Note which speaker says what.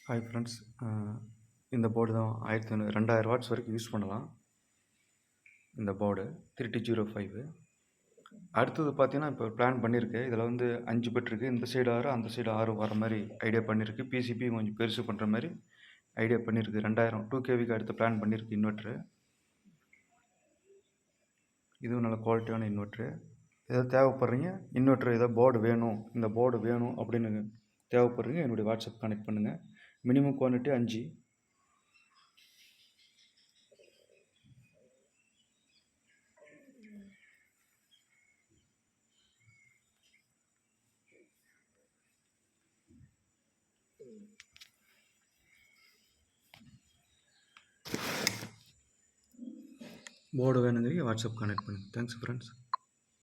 Speaker 1: Hi friends, இந்த board தான் 2000 watts வரைக்கும் யூஸ் பண்ணலாம். இந்த போர்டு 3205. அடுத்தது பார்த்தீங்கன்னா, இப்போ பிளான் பண்ணியிருக்கு. இதில் வந்து 5 பிட் இருக்குது. இந்த சைடு 6, அந்த சைடு 6 வர மாதிரி ஐடியா பண்ணியிருக்கு. பிசிபி கொஞ்சம் பெருசு பண்ணுற மாதிரி ஐடியா பண்ணியிருக்கு. 2000 2kVக்கு அடுத்து பிளான் பண்ணியிருக்கு இன்வெர்ட்ரு. இதுவும் நல்ல குவாலிட்டியான இன்வெர்ட்ரு. ஏதாவது தேவைப்படுறீங்க, இன்வெர்ட்ரு ஏதாவது போர்டு வேணும், இந்த போர்டு வேணும் அப்படின்னு தேவைப்படுறீங்க, என்னுடைய வாட்ஸ்அப் கனெக்ட் பண்ணுங்கள். Minimum quantity 5. போர்டு வேணுங்கிறீங்க வாட்ஸ்அப் கனெக்ட் பண்ணுங்கள். Thanks friends.